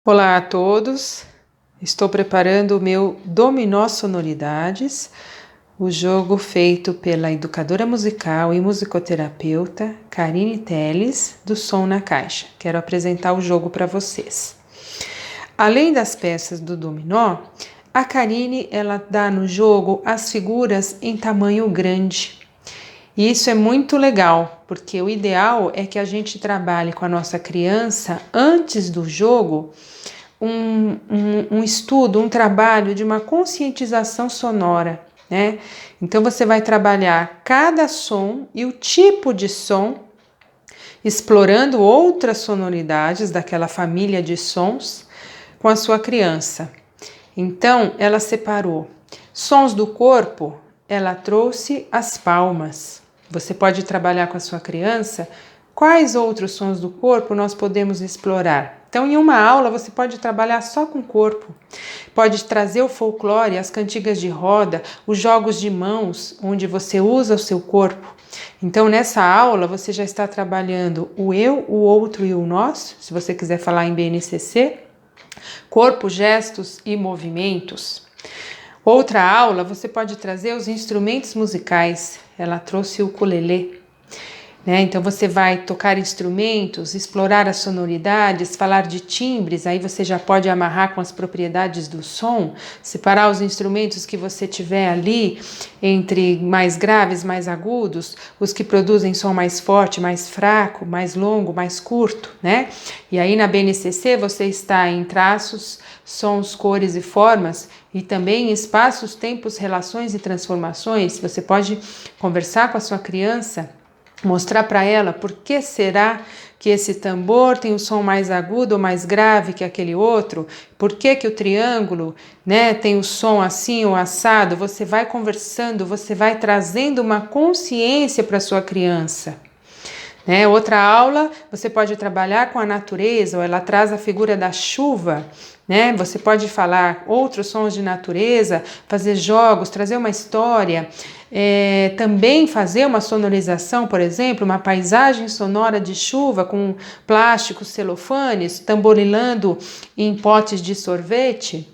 Olá a todos, estou preparando o meu Dominó Sonoridades, o jogo feito pela educadora musical e musicoterapeuta Karine Telles, do Som na Caixa. Quero apresentar o jogo para vocês. Além das peças do dominó, a Karine ela dá no jogo as figuras em tamanho grande. E isso é muito legal, porque o ideal é que a gente trabalhe com a nossa criança antes do jogo um estudo, um trabalho de uma conscientização sonora, né? Então você vai trabalhar cada som e o tipo de som, explorando outras sonoridades daquela família de sons com a sua criança. Então ela separou sons do corpo, ela trouxe as palmas. Você pode trabalhar com a sua criança quais outros sons do corpo nós podemos explorar. Então, em uma aula, você pode trabalhar só com o corpo. Pode trazer o folclore, as cantigas de roda, os jogos de mãos, onde você usa o seu corpo. Então, nessa aula, você já está trabalhando o eu, o outro e o nós, se você quiser falar em BNCC, corpo, gestos e movimentos. Outra aula, você pode trazer os instrumentos musicais. Ela trouxe o ukulele. Então você vai tocar instrumentos, explorar as sonoridades, falar de timbres, aí você já pode amarrar com as propriedades do som, separar os instrumentos que você tiver ali entre mais graves, mais agudos, os que produzem som mais forte, mais fraco, mais longo, mais curto, né? E aí na BNCC você está em traços, sons, cores e formas, e também em espaços, tempos, relações e transformações. Você pode conversar com a sua criança, mostrar para ela por que será que esse tambor tem um som mais agudo ou mais grave que aquele outro, por que o triângulo, né, tem o som assim ou assado. Você vai conversando, você vai trazendo uma consciência para sua criança. Outra aula, você pode trabalhar com a natureza, ou ela traz a figura da chuva, né? Você pode falar outros sons de natureza, fazer jogos, trazer uma história, também fazer uma sonorização, por exemplo, uma paisagem sonora de chuva com plásticos, celofanes, tamborilando em potes de sorvete.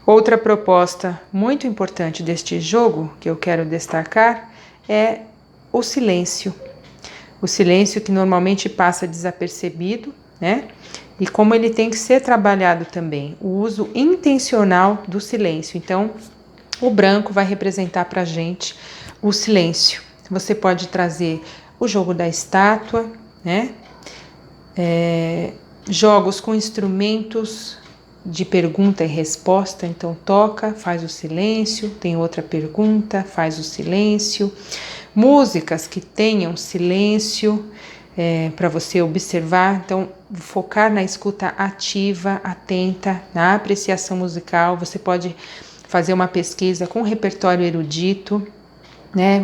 Outra proposta muito importante deste jogo, que eu quero destacar, é o silêncio. O silêncio que normalmente passa desapercebido, né? E como ele tem que ser trabalhado também, o uso intencional do silêncio. Então, o branco vai representar para a gente o silêncio. Você pode trazer o jogo da estátua, né? Jogos com instrumentos de pergunta e resposta. Então, toca, faz o silêncio, tem outra pergunta, faz o silêncio. Músicas que tenham silêncio para você observar, então focar na escuta ativa, atenta, na apreciação musical. Você pode fazer uma pesquisa com repertório erudito, né?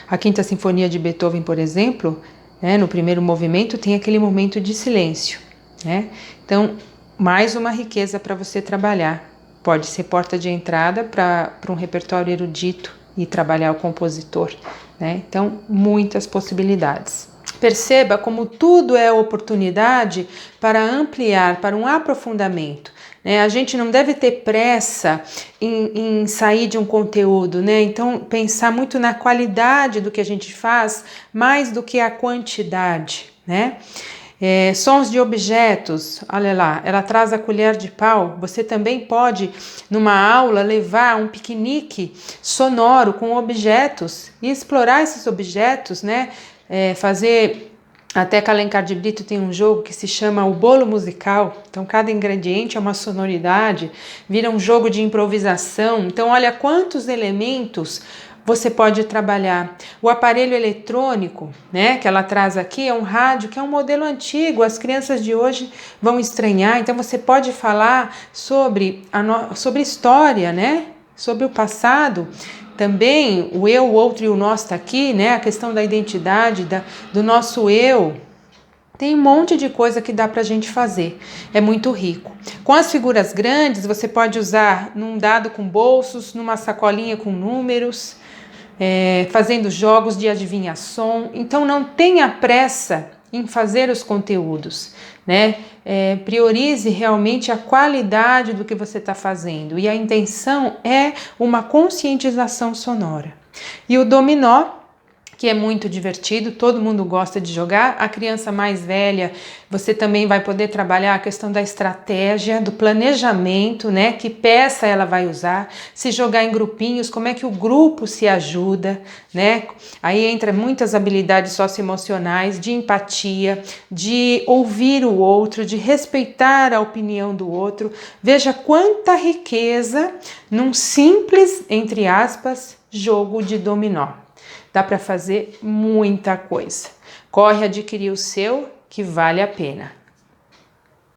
A Quinta Sinfonia de Beethoven, por exemplo, né? No primeiro movimento tem aquele momento de silêncio, né? Então, mais uma riqueza para você trabalhar. Pode ser porta de entrada para um repertório erudito e trabalhar o compositor, né? Então, muitas possibilidades. Perceba como tudo é oportunidade para ampliar, para um aprofundamento. A gente não deve ter pressa em sair de um conteúdo, né? Então, pensar muito na qualidade do que a gente faz, mais do que a quantidade, né? Sons de objetos, olha lá, ela traz a colher de pau. Você também pode, numa aula, levar um piquenique sonoro com objetos e explorar esses objetos, né? Fazer, até que Alencar de Brito tem um jogo que se chama o bolo musical. Então cada ingrediente é uma sonoridade, vira um jogo de improvisação. Então olha quantos elementos você pode trabalhar. O aparelho eletrônico, né, que ela traz aqui é um rádio, que é um modelo antigo, as crianças de hoje vão estranhar. Então você pode falar sobre história, né, sobre o passado. Também o eu, o outro e o nós está aqui, né? A questão da identidade, do nosso eu. Tem um monte de coisa que dá para a gente fazer. É muito rico. Com as figuras grandes, você pode usar num dado com bolsos, numa sacolinha com números, fazendo jogos de adivinhação. Então não tenha pressa em fazer os conteúdos, né? Priorize realmente a qualidade do que você está fazendo, e a intenção é uma conscientização sonora. E o dominó, que é muito divertido, todo mundo gosta de jogar. A criança mais velha, você também vai poder trabalhar a questão da estratégia, do planejamento, né? Que peça ela vai usar, se jogar em grupinhos, como é que o grupo se ajuda, né? Aí entra muitas habilidades socioemocionais, de empatia, de ouvir o outro, de respeitar a opinião do outro. Veja quanta riqueza num simples, entre aspas, jogo de dominó. Dá para fazer muita coisa. Corre adquirir o seu, que vale a pena.